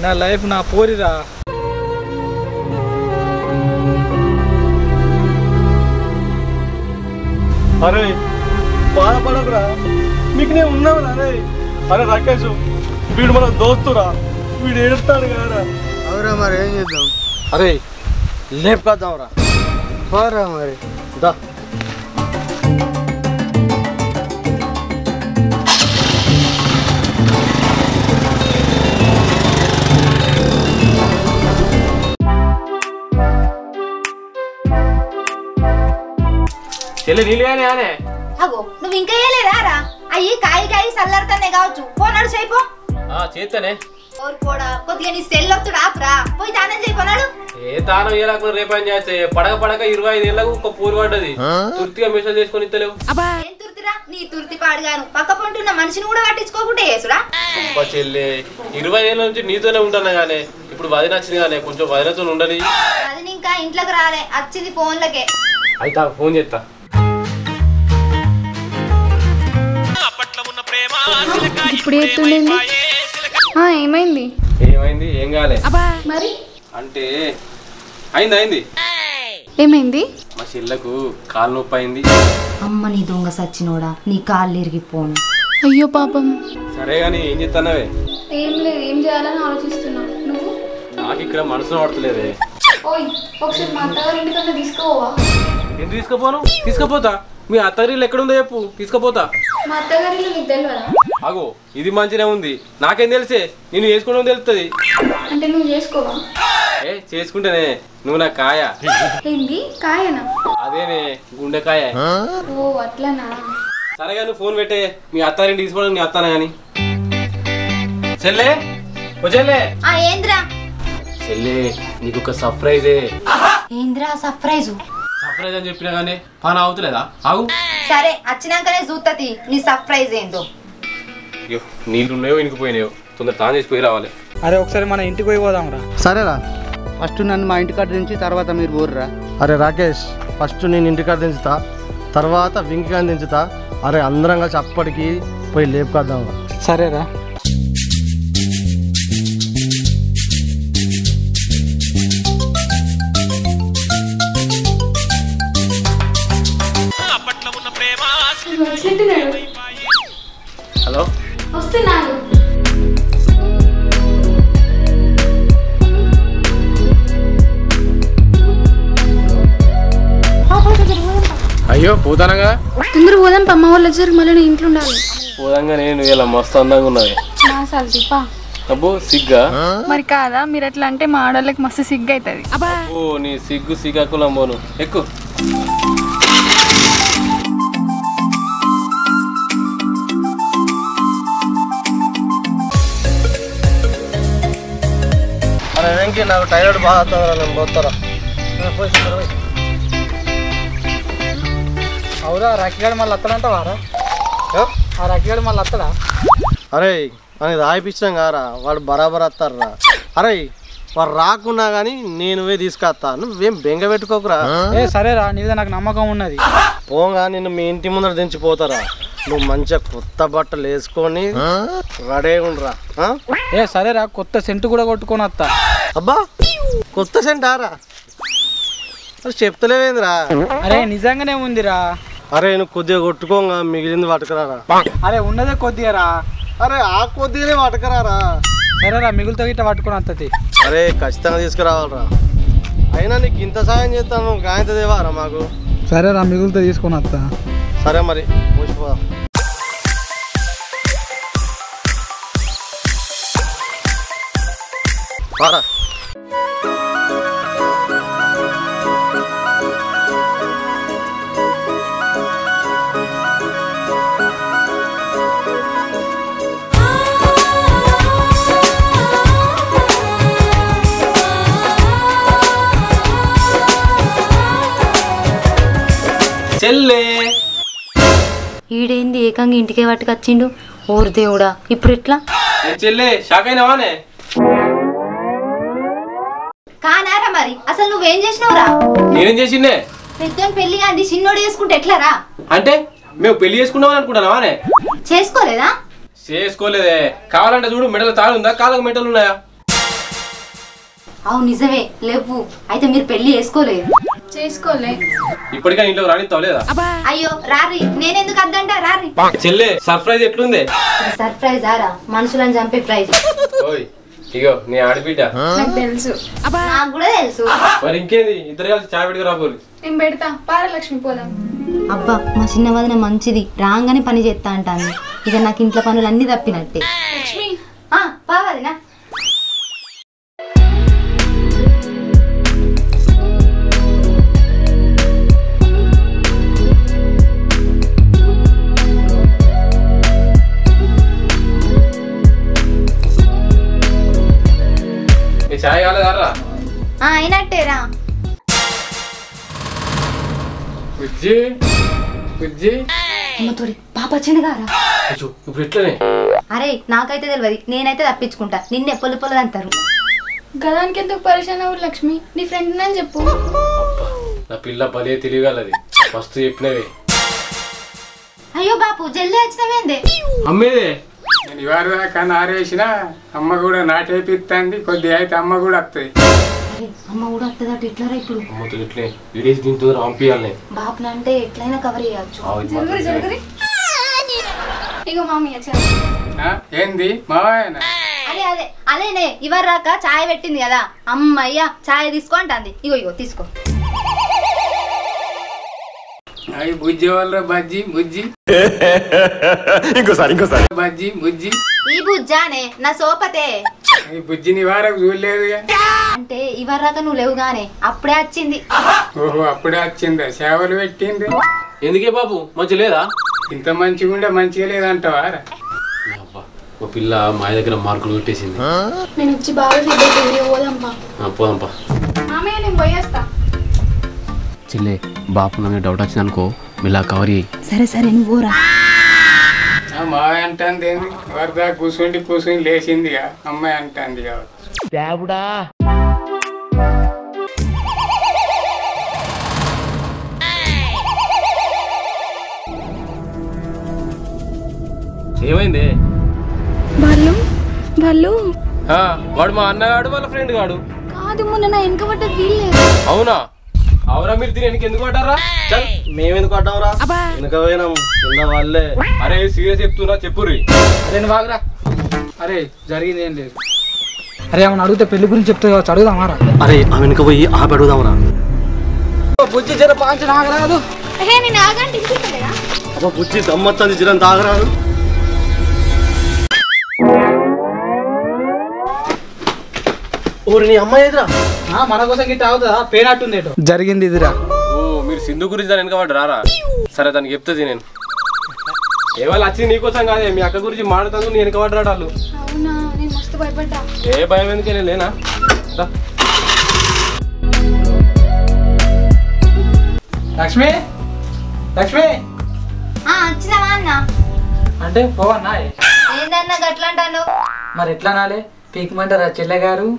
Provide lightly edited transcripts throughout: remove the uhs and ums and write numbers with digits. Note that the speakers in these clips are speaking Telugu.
నా లైఫ్ నా పోరిరా. అరే బాధపడకురా, మీకు నేను ఉన్నావురా. అరే అరే రాకేష్, వీడు మన దోస్తురా, వీడు ఏడుస్తాడు కదరా. అవురా మరి ఏం చేద్దాం? అరే లేపుకొద్దాంరా. పోరా మరి దా. చెల్లి నీళ్ళు కానీ ఆనే అగో నువ్వు ఇంకా వేయలేదా? అయ్యి కాయి కాయి సల్లారుతానే కావచ్చు. పోనాడు చేయిపో. చేస్తానే. పోడా కొద్దిగా నీ సెల్ వస్తుడు ఆపురా, పోయి తానం చేయిపోనాడు. ఏ తానం ఇయ్యలేకుండా రేపని చేస్తే పడక 25 ఏళ్ళకు ఒక పూరు పడ్డది. తుర్తిగా మెసేజ్ చేసుకొని ఇస్తలేవు. ఏం తుర్తిరా నీ తుర్తి పాడుగాను. పక్క పంటున్న మనిషిని కూడా పట్టించుకోకుంటే చేసురా. చెల్లి 20 ఏళ్ళ నుంచి నీతోనే ఉంటాను గానే, ఇప్పుడు వదిన వచ్చింది కానీ కొంచెం వదినతో ఉండని. అది ఇంకా ఇంట్లోకి రాలే, వచ్చింది ఫోన్లకే. అయితే ఫోన్ చేస్తా. ఇప్పుడు ఏమైంది? ఏమైంది? ఏం కాలే మరి అంటే అయింది. ఏమైంది? మా చెల్లకు కాలు నొప్పి అయింది. అమ్మ నీ దొంగ సచ్చినోడా, నీ కాళ్ళు ఇరిగిపోను. అయ్యో పాపం. సరే గాని ఏం చేస్తానవే? ఏం లేదు, ఏం చేయాలని ఆలోచిస్తున్నా. నువ్వు? నాకు ఇక్కడ మనసులో పడతలేదే. ఓయ్ ఒకసారి మా అత్తగారి ఇంటికన్నా తీసుకోవా? ఎందుకు తీసుకుపోతా. మీ అత్తగారిల్లు ఎక్కడుందో చెప్పు, తీసుకుపోతా. మా అత్తగారిలో నీకు తెలియదా? అగో ఇది మంచిగా ఉంది. నాకేం తెలిసే, నేను వేసుకోవడం తెలుస్తుంది. అంటే నువ్వు చేసుకోవా? చేసుకుంటేనే నువ్వు నా కాయ. ఏంది కాయనా? అదేనే గుండెకాయ. ఓ అట్లనా. సరేగా నువ్వు ఫోన్ పెట్టే, మీ అత్తారింటి తీసుకోవడం నీ అత్తానా గాని. చెల్లే ఏంద్రా? చెల్లే నీకు ఒక సర్ప్రైజే. ఏంద్రా సర్ప్రైజు? సర్ప్రైజ్ అని చెప్పినా గానీ పని అవుతలేదా? ఆగు. సరే వచ్చినాకనే చూస్తది నీ సర్ప్రైజ్ ఏందో. నీళ్ళు ఉన్నాయో ఇనికిపోయినాయో, తొందర తాను చేసి పోయి రావాలి. అరే ఒకసారి మన ఇంటికి పోయి పోదాంరా. సరేరా, ఫస్ట్ నన్ను మా ఇంటికాడ నుంచి తర్వాత మీరు పోర్రా. అరే రాకేష్, ఫస్ట్ నేను ఇంటికాడ దించుతా, తర్వాత వింకిగా దించుతా. అరే అందరం కలిసి అప్పటికి పోయి లేపుకొద్దాం. సరేరా. హలో వస్తున్నాను. అయ్యో పోతానగా. తొందర పోదాం, అమ్మ వాళ్ళు వచ్చారు, మళ్ళీ నేను ఇంట్లో ఉండాలి. పోదాంగా నేను ఇలా మస్తు అందంగా ఉన్నది. అబ్బో సిగ్గా? మరి కాదా, మీరు ఎట్లా అంటే మా ఆడవాళ్ళకి మస్తు సిగ్గు అవుతుంది. ఓ నీ సిగ్గుకులం పోను, ఎక్కు. అరే వెంకీ, నాకు టైరాయిడ్ బాగా అవుతుందా, నేను పోతారా? అవురా రక్కిగాడు మళ్ళీ వస్తాడంటావారా? ఆ రక్కిగాడు మళ్ళీ వస్తాడా? అరే అని రాయిపించినాం కారా, వాడు బరాబర్ వస్తారా. అరే వాడు రాకున్నా కానీ నేనువే తీసుకొస్తా, నువ్వేం బెంగ పెట్టుకోకురా. సరేరా, నీ మీద నాకు నమ్మకం ఉన్నది. పోగా నిన్ను మీ ఇంటి ముందర దించిపోతారా. నువ్వు మంచిగా కొత్త బట్టలు వేసుకొని రెడీ ఉండరా. సరేరా, కొత్త సెంటు కూడా కొట్టుకొని వస్తా. అబ్బా కొత్త సెంటారా? అరే చెప్తలేవేంద్రా? అరే నిజంగానే ఉందిరా. అరే నువ్వు కొద్దిగా కొట్టుకోగా మిగిలింది పట్టుకురారా. అరే ఉన్నదే కొద్దిగా. అరే ఆ కొద్దిగానే పట్టుకురారా. సరేరా, మిగులుతో గిట్ట పట్టుకొని వస్తుంది. అరే ఖచ్చితంగా తీసుకురావాలరా. అయినా నీకు ఇంత సాయం చేస్తాను, గాయంత దేవారా మాకు. సరేరా, మిగులుతో తీసుకొని వస్తా. సరే మరి పోసిపోదా. చెల్లే ఈడేంది ఏకంగా ఇంటికే పట్టుకొచ్చిండు? ఓరు దేవుడా, ఇప్పుడు ఎట్లా? చెల్లే షాక్ అయినావానే? కానారా మరి, అసలు నువ్వేం చేసినావురా? నేనేం చేసిండే? పెద్దోని పెళ్లి గాంధీ చిన్నోడు చేసుకుంటే ఎట్లారా? అంటే మేము పెళ్లి చేసుకున్నామని అనుకుంటున్నావానే? చేసుకోలేదా? చేసుకోలేదే. కావాలంటే చూడు, మెడలు తాళుందా, కాళ్ళకు మెడలు ఉన్నాయా? అవు నిజమే లేవు. అయితే మీరు పెళ్లి చేసుకోలేదు? చేసుకోలే. ఇప్పటికే ఇంట్లో రానిస్తావు లేదా? అయ్యో రారి, నేనెందుకు అద్దంటా రారి. చెల్లె సర్ప్రైజ్ ఎట్లుంది? సర్ప్రైజ్ ఆరా, మనుషులను చంపే ప్రైజ్. ఓయ్ ఇగో నీ ఆడబిడ్డ. నాకు తెలుసు. నాకు కూడా తెలుసు. మరి ఇంకేంది, ఇద్దరు కలిసి చాయ్ పెట్టుకు రాబోలు. నేను పెడతా, పారలక్ష్మి పోదాం. అబ్బా మా చిన్న వదిన మంచిది, రాగానే పని చేస్తా అంటాను. ఇక నాకు ఇంట్లో పనులు అన్ని తప్పినట్టే. లక్ష్మి పావదినా చాయ్ కాలేదారా? అయినట్టేరా. బుజ్జి బుజ్జి అమ్మతోడి పాప వచ్చింది గారా. ఇప్పుడు ఎట్లనే? అరే నాకైతే తెలియదు, నేనైతే తప్పించుకుంటా. నిన్నే పొలు పొలది అంటారు. గదానికి ఎందుకు పరిశాన్ అవ్వరు లక్ష్మి, నీ ఫ్రెండ్ అని చెప్పు. నా పిల్ల భలే తెలియగలది, మస్తు చెప్పినవే. అయ్యో బాపు జల్దీ వచ్చినవేందే? అమ్మేదే నేను ఇవాళ దాకా నారేసిన అమ్మ కూడా నాటేపిస్తుంది. కొద్దిగా అయితే అమ్మ కూడా వస్తుంది. అమ్మ కూడా వస్తుందట. ఎట్లా ఇప్పుడు? అమ్మతో ఎట్లే విడేసి దీంతో రాంపియాలి. బాపున అంటే ఎట్లయినా కవర్ చేయొచ్చు. జరుగురి జరుగురి. ఇగో మామయ్య చాయ్. ఏంది మావాయన? అదే అదే అదేనే ఇవర్ రాక చాయ్ పెట్టింది కదా, అమ్మయ్య చాయ్ తీసుకో అంటుంది. ఇగో ఇగో తీసుకో. అవి బుజ్జి వాళ్ళ బజ్జి బుజ్జి ఇంకోసారి బజ్జి బుజ్జి. ఈ బుజ్జానే నా సోపతే. అవి బుజ్జిని వారకు చూడలేదుగా. అంటే ఇవర్ రాక నువ్వు లేవుగానే అప్పుడే వచ్చింది. ఓహో అప్పుడే వచ్చిందా? సేవలు పెట్టింది. ఎందుకే బాబు మంచి లేదా? ఇంత మంచిగా ఉండే మంచిగా లేదంటావా? ఓ పిల్ల మా దగ్గర మార్కులు కొట్టేసింది. నేను వచ్చి బాగా ఫీడ్బ్యాక్ పోదాంపా. పోదాంపా. మామయ్య నేను పోయేస్తా. చెల్లె బాపు నా మీద డౌట్ వచ్చింది అనుకో, మిలా కవర్ చేయి. సరే సరే నువ్వు పోరా. మావయ్య అంటుంది ఏంది? వరదా కూర్చుని లేచిందిగా అమ్మాయి అంటుంది కావచ్చు. ఏమైంది? వాళ్ళు వాడు మా అన్నగాడు వాళ్ళ ఫ్రెండ్ గాడు. కాదు, మొన్న నా వెనక పడ్డది వీళ్ళే. అవునా? అవురా, మీరు తిని ఎందుకు పడ్డారా? మేమెందుకు పడ్డావురా? వెనక పోయినాం కింద వాళ్ళే. అరే సీరియస్ చెప్తున్నా, చెప్పుర్రి. అరే నువ్వు ఆగురా. అరే జరిగింది ఏం లేదు. అరే ఆమెను అడిగితే పెళ్లి గురించి చెప్తే కావచ్చు, అడుగుదామారా? అరే ఆ వెనక పోయి ఆ పెడుదాంరా. బుజ్జి జర పాంచి నాగరాదు. నేను ఆగండి ఇంటికెళ్ళరా? అబ్బా బుజ్జి దమ్మత్తంది, జిరం తాగరాదు. ఓరి నీ అమ్మాయి ఎదురా మన కోసం గిట్ట అవుతుందా? పేనట్టుంది ఏటో జరిగింది ఇదిరా. ఓ మీరు సింధు గురించి దాని వెనక పడ్డ రారా? సరే దానికి చెప్తుంది నేను. ఏవాళ్ళు వచ్చింది నీకోసం కాదే, మీ అక్క గురించి మాట్లాడుతాను. నేను వెనక పడ్డాడు వాళ్ళు. అవునా? నేను మస్తు భయపడ్డా. ఏ భయం ఎందుకే, నేను లేనా? లక్ష్మి లక్ష్మి వచ్చినావా అన్న? అంటే పోవన్నా? ఏందన్నా గట్లా అంటాను? మరి ఎట్లా నాలే పీకమంటారా చెల్లె గారు?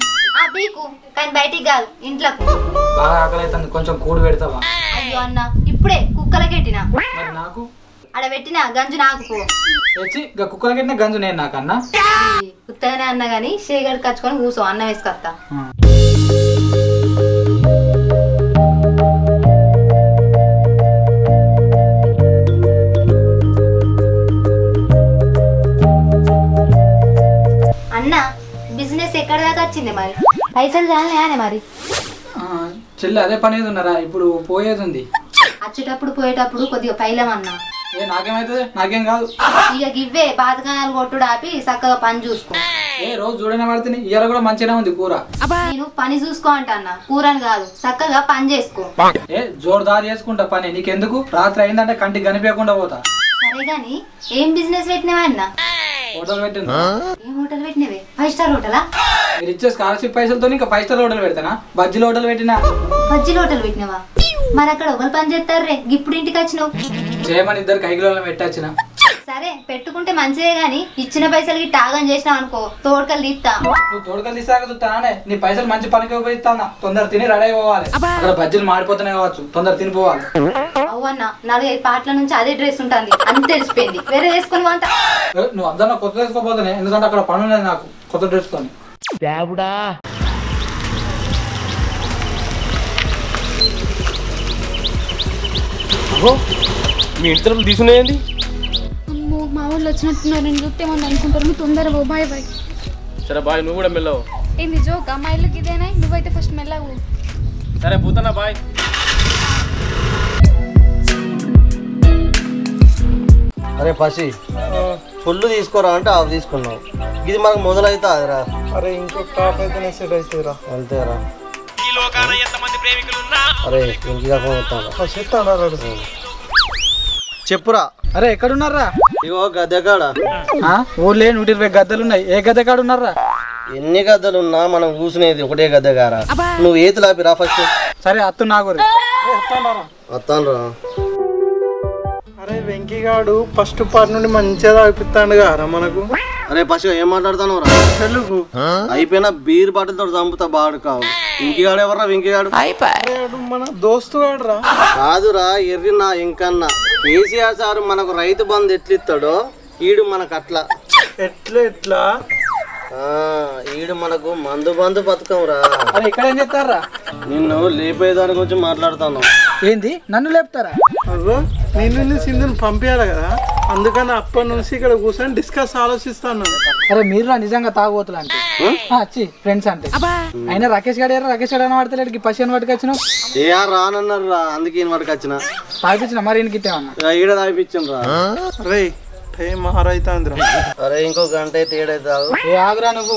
ఆ పీకు, కానీ బయటికి కాదు ఇంట్లోకు. బాగా ఆకలి అవుతుంది, కొంచెం కూడు పెడతావా? అయ్యో అన్న ఇప్పుడే కుక్కలకి పెట్టినా. మరి నాకు ఆడ పెట్టిన గంజు నాకు పో. వచ్చి కుక్కలకి పెట్టిన గంజు నేను నాకన్నా. ఉత్తగానే అన్న గాని షేగడ్ కచ్చుకొని కూర్చో, అన్నం వేసుకొస్తా. అన్న బిజినెస్ ఎక్కడ దాకా వచ్చింది మరి? పైసలు చాలనే మరి? చెల్లి అదే పని ఉన్నారా? ఇప్పుడు పోయేది ఉంది. వచ్చేటప్పుడు పోయేటప్పుడు కొద్దిగా పైలమన్నా. ఏ నాకేమైతుంది? నాకేం కాదు. ఇక గివ్వే బాతకాయలు కొట్టుడు ఆపి చక్కగా పని చూసుకో. ఏ రోజు చూడనే పడుతుంది, ఇయ్యాల కూడా మంచిగానే ఉంది కూర. నేను పని చూసుకో అంటన్నా, కూరని కాదు, చక్కగా పని చేసుకో. ఏ జోరుదారు చేసుకుంటా పని, నీకెందుకు? రాత్రి అయిందంటే కంటికి కనిపించకుండా పోతా. సరే గాని ఏం బిజినెస్ పెట్టినవా అన్న? హోటల్ పెట్టింది. ఏం హోటల్ పెట్టినవే? 5 స్టార్ హోటలా? మీరు ఇచ్చే స్కాలర్షిప్ పైసలతో ఇంకా 5 స్టార్ హోటల్ పెడతానా? బజ్జీల హోటల్ పెట్టినా. బజ్జీల హోటల్ పెట్టినవా? మరి అక్కడ ఎవరు పని చేస్తారు రే? ఇప్పుడు ఇంటికి వచ్చినావు. చేయమని 2 కైకిలోనే పెట్టొచ్చిన. సరే పెట్టుకుంటే మంచిదే గాని ఇచ్చిన పైసలకి టాగం చేసినావు అనుకో, తోడుకలు తీస్తా. నువ్వు తోడుకలు తీసాక చూస్తానే, నీ పైసలు మంచి పనికి ఉపయోగిస్తానా? తొందర తిని రెడీ అయిపోవాలి. అక్కడ బజ్జీలు మాడిపోతున్నాయి కావచ్చు, తొందర తినిపోవాలి. అవ్వన్న 4-5 పాటల నుంచి అదే డ్రెస్ ఉంటుంది అని తెలిసిపోయింది, వేరే వేసుకొని పోతా. నువ్వు అందరూ కొత్త వేసుకోపోతానే, ఎందుకంటే అక్కడ పని ఉన్నది నాకు కొత్త డ్రెస్ కొని. మీ ఇంటి తరపులు తీసుకున్నాయండి? అమ్మో మా ఊళ్ళో వచ్చినట్టున్నారు నేను చూస్తే ఏమన్నా అనుకుంటారు నువ్వు తొందరగా పో బాయ్ బాయ్ సరే బాయ్, నువ్వు కూడా మెల్లవు. ఏంది జోక్ అమ్మాయిలకి ఇదేనా నువ్వైతే ఫస్ట్ మెల్లవు సరే పోతానా బాయ్. అరే పసి ఫుల్ తీసుకోరా అంటే ఆఫ్ తీసుకున్నావు. ఇది మనకు మొదలైతే అదిరా. అరే ఇంకో టాప్ అయితేనే సెట్ అవుతుందిరా. అంతేరా. అరే ఇంటిగా ఫోన్ వస్తాను. చెప్పురా. అరే ఎక్కడున్నారా? ఇగో గద్దెకాడ. ఊర్లే 120 గద్దెలు ఉన్నాయి. ఏ గద్దె కాడ ఉన్నారా? ఎన్ని గద్దెలున్నా మనం కూర్చునేది ఒకటే గద్దెగారా. నువ్వు ఏతులు ఆపిరా ఫస్ట్. సరే అత్తు నాకు వస్తాను రా. అరే వెంకీగాడు ఫస్ట్ పార్ట్ నుండి మంచిగా తాగిపిస్తాడు కదా మనకు. అరే పసి ఏం మాట్లాడుతాను రా? తెలుగు అయిపోయినా బీర్ బాటిల్తో చంపుతా బాడు కావు. వెంకీగాడు ఎవర్రా? వెంకీగాడు మన దోస్తు గాడు రా. కాదురా ఎర్రినా ఇంకన్నా. కేసీఆర్ సార్ మనకు రైతు బంధు ఎట్లిస్తాడో ఈడు మనకు అట్లా. ఎట్లా ఈడు మనకు మందు బంధు పథకం రా. అరే ఇక్కడ ఏం చెప్తారా? నిన్ను లేపేదాని గురించి మాట్లాడుతాను. ఏంది నన్ను లేపుతారా? అగో నేను సింధుని పంపించాలి కదా, అందుకని అప్పటి నుంచి ఇక్కడ కూర్చొని డిస్కస్ ఆలోచిస్తాను. అరే మీరు నిజంగా తాగుబోతులు అంటే ఫ్రెండ్స్ అంటే అయినా రాకేష్ గారు రాకేష్ గారు అని వాడతలేడు పసి పట్టుకొచ్చినావు. ఏ రానన్నారు రా, అందుకే ఈయన వాడికి వచ్చిన తాగిపించిన మరి ఈయనకి ఇట్టేమన్నా ఈడ తాగిపించాం రా. రే టైం ఆరైతుందిరా. అరే ఇంకో గంట అయితే ఏడైతావు. ఏ ఆగురా నువ్వు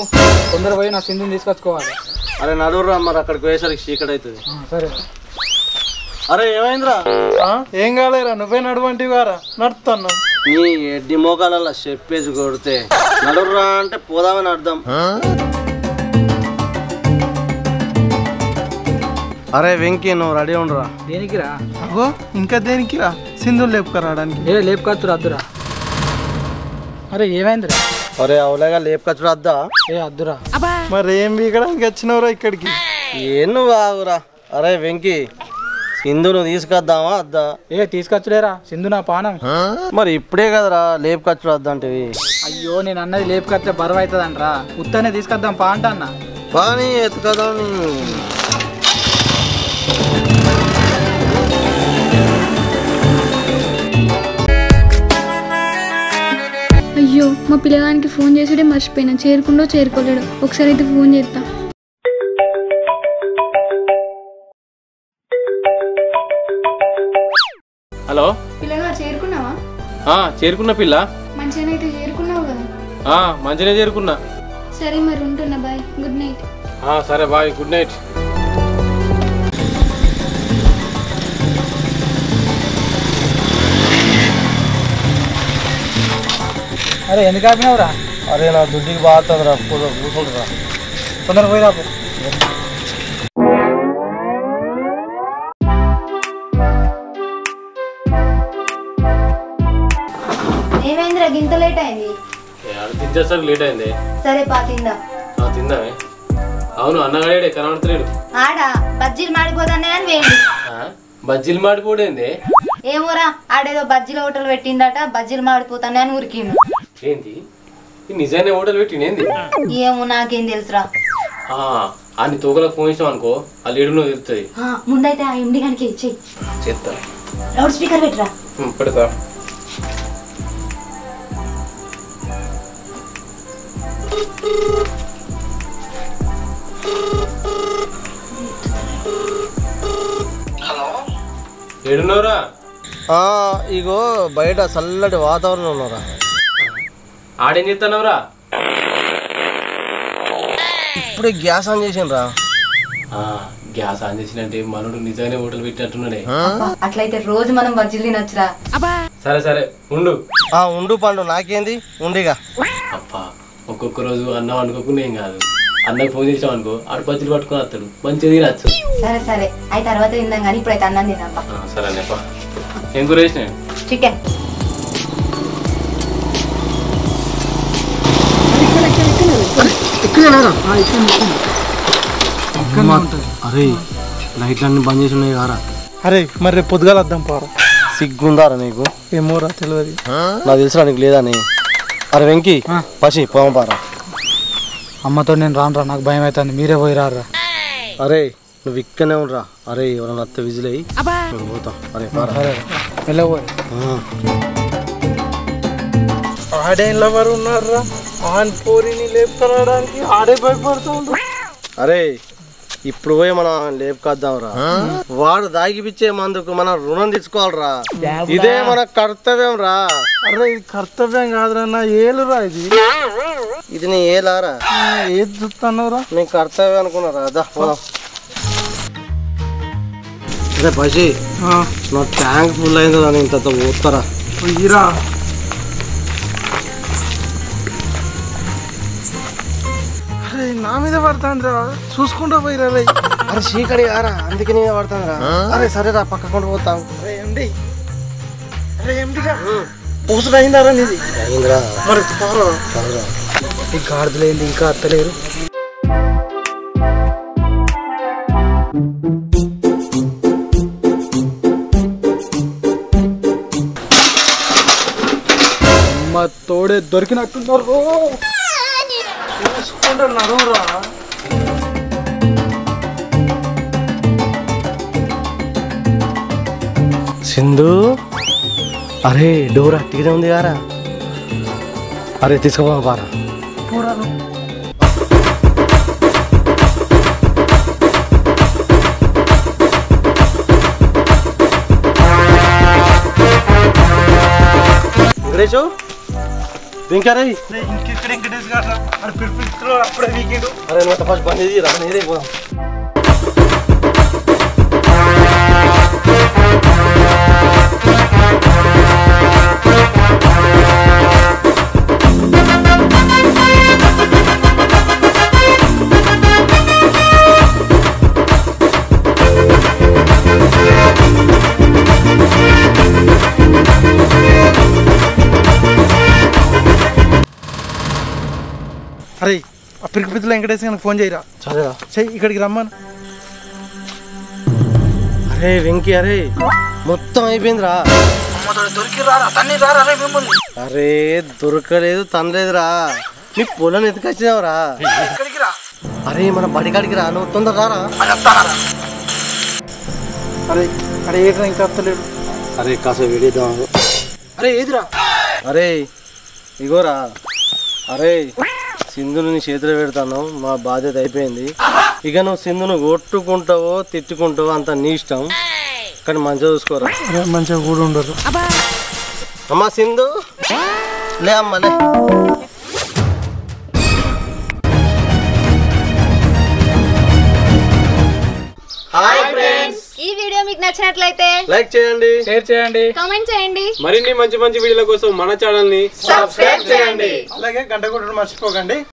తొందర పోయి నా సింధుని తీసుకొచ్చుకోవాలి. అరే నడువురా మరి అక్కడికి పోయేసరికి చీకటి అవుతుంది. సరే. అరే ఏమైందిరా? ఏం కాలేరా, నువ్వే నడువంటివి గారా. నడుతున్నా. నీ ఎడ్డి మోకాలలో చెప్పేసి కొడితే నడువురా అంటే పోదామని అర్థం. అరే వెంకీ నువ్వు రెడీ ఉండరా. దేనికిరా? అగో ఇంకా దేనికిరా? సింధులు లేపుకరావడానికి. ఏ లేపుకొచ్చురా అద్దురా. అరే ఏమైందిరా? అరే అవులేగా లేపుకొచ్చుడు అద్దా. ఏ అద్దురా. మరి ఏం వీకడానికి వచ్చినవరా ఇక్కడికి? ఏం నువ్వు ఆగురా. అరే వెంకీ సింధు నువ్వు తీసుకొద్దామా అద్దా? ఏ తీసుకొచ్చులేరా సింధు నా పానం. మరి ఇప్పుడే కదరా లేపుకొచ్చుడు అద్దా అంటే. అయ్యో నేను అన్నది లేపుకొస్తే బరువు అవుతుంది అంటరా. ఉత్తనే తీసుకొద్దాం పా అంట అన్న. పానీ ఎత్తుకదా. అయ్యో మా పిల్లగానికి ఫోన్ చేసుడే మర్చిపోయినా చేరుకుండో చేరుకోలేడు. ఒకసారి అయితే ఫోన్ చేస్తా. హలో పిల్లగా చేరుకున్నావా? చేరుకున్నా పిల్ల. మంచిగానైతే చేరుకున్నావు కదా? మంచిగా చేరుకున్నా. సరే మరి ఉంటున్నా బాయ్, గుడ్ నైట్. సరే బాయ్, గుడ్ నైట్. అరే ఎందుకు ఆపినావురా? అరే నా దుడ్డికి బాగుతుందిరా, కూర్చుంటురా. తొందర పోయి రాపు. ఏమైందిరా గింత లేట్ అయింది? తించేసరికి లేట్ అయింది. సరే పా తిందా. తిందామే. అవును అన్నగాడే కనబడతలేడు. ఆడా బజ్జీలు మాడిపోతానే అని వేయండి. బజ్జీలు మాడిపోడేంది? ఏమోరా ఆడేదో బజ్జీల హోటల్ పెట్టిందట, బజ్జీలు మాడిపోతానే అని ఉరికిండు. ఏంటి నిజాన్ని హోటల్ పెట్టింది? ఏమో నాకేం తెలుసురా. అన్ని తోకలకు ఫోన్ ఇచ్చాం అనుకో ఆ లీడు తెలుస్తుంది. ముందైతే ఆ ఎండి గానికి ఇచ్చేయి. చేస్తా. లౌడ్ స్పీకర్ పెట్టరా. పెడతా. ఏడున్నావురా? ఇగో బయట చల్లటి వాతావరణం ఉన్నారా. ఆడేం చేస్తున్నావురా? ఇప్పుడే గ్యాస్ ఆన్ చేసిండ్రా. గ్యాస్ ఆన్ చేసినంటే మనోడు నిజంగానే హోటల్ పెట్టినట్టున్నాడే. అట్లయితే రోజు మనం బజ్జీలు తినొచ్చురా. సరే సరే ఉండు. ఉండు పండు నాకేంది ఉండిగా. అప్పా ఒక్కొక్క రోజు అన్నం అనుకోకుండా ఏం కాదు. అన్నకు ఫోన్ చేసాం అనుకో ఆడు బజ్జీలు పట్టుకొని వస్తాడు, మంచిగా తినచ్చు. సరే సరే అయి తర్వాత తిందాం కానీ ఇప్పుడైతే అన్నం తినప్ప. సరే అన్నప్ప. ఏం కూర వేసినా? చికెన్. అరే లైట్లన్నీ బంద్ చేసి ఉన్నాయి కారా. అరే మరి రేపు పొద్దుగాల వద్దాం పోరా. సిగ్గుందారా నీకు? ఏమోరా తెలియదు. నాకు తెలుసురా నీకు లేదని. అరే వెంకీ పసి పోంపారా. అమ్మతో నేను రానురా, నాకు భయం అవుతుంది. మీరే పోయి రారా. అరే నువ్వు ఇక్కడనే ఉండరా. అరే ఎవరన్నా అత్త విజిల్ అయ్యి నేను పోతాం. అరే ఆడే లవర్ ఉన్నారా ఆన్ పోరిని లేపుతాడానికి ఆడే భయపడుతుండ్రు. అరే ఇప్పుడు పోయి మనం లేపుకొద్దాంరా. వాడు దాగిపిచ్చే మందుకు మనం రుణం తీసుకోవాలరా. ఇదే మన కర్తవ్యం రా. అరే ఇది కర్తవ్యం కాదురా నా ఏలురా ఇది నీ ఏలారా. ఏది చూస్తున్నావురా? నేను కర్తవ్యం అనుకున్నారా. అదా అదే పసి నా ట్యాంక్ ఫుల్ అయిందో దాన్ని ఇంత పోతారా. పోయిరా. అరే నా మీద పడతాండ్రా చూసుకుంటా పోయిరా. అరే చీకటి ఆరా అందుకే నేను పడతాను రా. అరే సరేరా పక్కకుండా పోతాం. అరే ఎండి పూసుడు అయిందారా నీది? అయిందిరా. మరి ఈ గాడిదలేంది ఇంకా అత్తలేరు. అమ్మ తోడే దొరికినట్టున్నారు. చూసుకుంటున్నారు రా. సింధు అరే డోర్ అట్టిగానే ఉంది కారా. అరే తీసుకోమా బారా. వెంకటేశు వెంకరే ఇంకెక్కడేసి కాదు అది పిలిపిస్తూ అప్పుడే వీకెండ్. అరే నువ్వు ఫస్ట్ బంద్ చేసి రా. నేనే పోదాం. అరే ఆ పిలిపితులు వెంకటేశ్వర నాకు ఫోన్ చేయరా. సరేరా చెయ్యి ఇక్కడికి రమ్మను. అరే వెంకీ అరే మొత్తం అయిపోయిందిరా. అరే దొరకలేదు తనలేదురా. నీ పొలం ఎత్తుకొచ్చినావురా. అరే మన బడికాడికి రా. నువ్వు తొందర రారా. అరే అరే ఏట్రా ఇంకా అత్తలేడు. అరే కాసేపు వేడిద్దాం. అరే ఏదిరా? అరే ఇగోరా. అరే సింధుని నీ చేతిలో పెడతాను. మా బాధ్యత అయిపోయింది. ఇక నువ్వు సింధును కొట్టుకుంటావో తిట్టుకుంటావో అంత నీ ఇష్టం. కానీ మంచిగా చూసుకోరా. మంచిగా కూడా ఉండరు. అమ్మా సింధు లే అమ్మ లే. Hi friends. ఈ వీడియో మీకు నచ్చినట్లయితే లైక్ చేయండి, షేర్ చేయండి, కామెంట్ చేయండి. మరిన్ని మంచి మంచి వీడియోల కోసం మన ఛానల్ ని సబ్స్క్రైబ్ చేయండి. అలాగే గంట కొట్టడం మర్చిపోకండి.